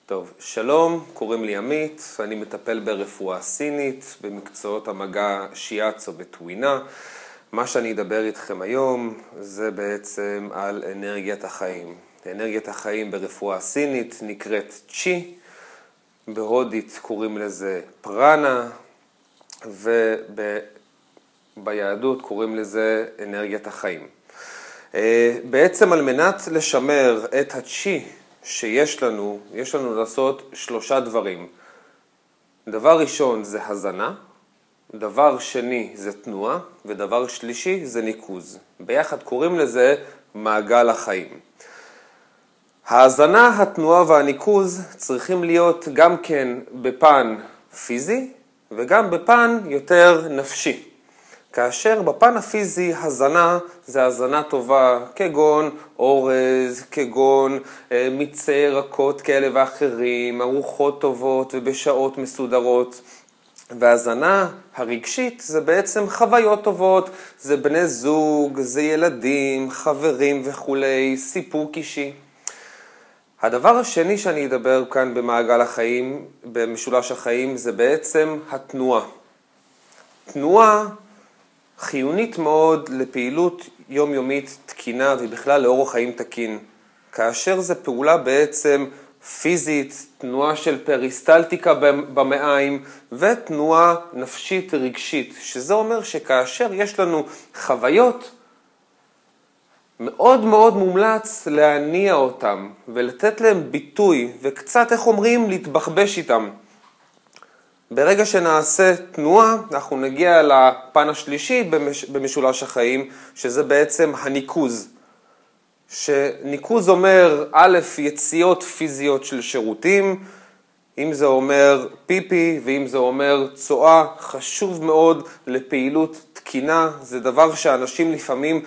טוב, שלום, קוראים לי עמית, אני מטפל ברפואה סינית, במקצועות המגע שיאצו וטווינה. מה שאני אדבר איתכם היום זה בעצם על אנרגיית החיים. אנרגיית החיים ברפואה סינית נקראת צ'י, בהודית קוראים לזה פרנה, וביהדות קוראים לזה אנרגיית החיים. בעצם על מנת לשמר את הצ'י שיש לנו, יש לנו לעשות 3 דברים. דבר ראשון זה הזנה, דבר שני זה תנועה, ודבר שלישי זה ניקוז. ביחד קוראים לזה מעגל החיים. ההזנה, התנועה והניקוז צריכים להיות גם כן בפן פיזי וגם בפן יותר נפשי. כאשר בפן הפיזי הזנה זה הזנה טובה, כגון אורז, כגון מיצי ירקות כאלה ואחרים, ארוחות טובות ובשעות מסודרות. והזנה הרגשית זה בעצם חוויות טובות, זה בני זוג, זה ילדים, חברים וכולי, סיפוק אישי. הדבר השני שאני אדבר כאן במעגל החיים, במשולש החיים, זה בעצם התנועה. תנועה חיונית מאוד לפעילות יומיומית תקינה ובכלל לאורח חיים תקין. כאשר זה פעולה בעצם פיזית, תנועה של פריסטלטיקה במעיים ותנועה נפשית רגשית, שזה אומר שכאשר יש לנו חוויות, מאוד מאוד מומלץ להניע אותם ולתת להם ביטוי וקצת, איך אומרים, להתבחבש איתם. ברגע שנעשה תנועה, אנחנו נגיע לפן השלישי במשולש החיים, שזה בעצם הניקוז. שניקוז אומר א', יציאות פיזיות של שירותים, אם זה אומר פיפי ואם זה אומר צואה, חשוב מאוד לפעילות תקינה. זה דבר שאנשים לפעמים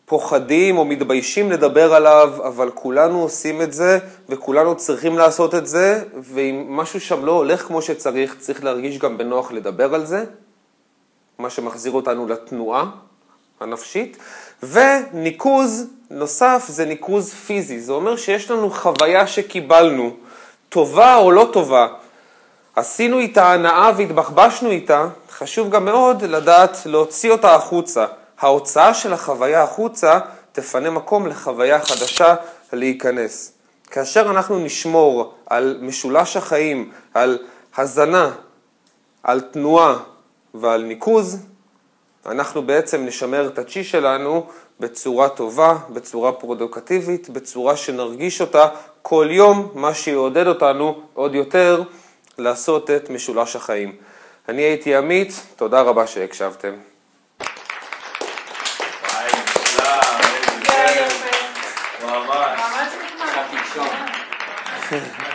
פוחדים או מתביישים לדבר עליו, אבל כולנו עושים את זה וכולנו צריכים לעשות את זה, ואם משהו שם לא הולך כמו שצריך, צריך להרגיש גם בנוח לדבר על זה, מה שמחזיר אותנו לתנועה הנפשית. וניקוז נוסף זה ניקוז פיזי, זה אומר שיש לנו חוויה שקיבלנו, טובה או לא טובה, עשינו איתה הנאה והתבחבשנו איתה, חשוב גם מאוד לדעת להוציא אותה החוצה. ההוצאה של החוויה החוצה תפנה מקום לחוויה חדשה להיכנס. כאשר אנחנו נשמור על משולש החיים, על הזנה, על תנועה ועל ניקוז, אנחנו בעצם נשמר את הצ'י שלנו בצורה טובה, בצורה פרודוקטיבית, בצורה שנרגיש אותה כל יום, מה שיעודד אותנו עוד יותר לעשות את משולש החיים. אני הייתי עמית, תודה רבה שהקשבתם. ממש נחמד.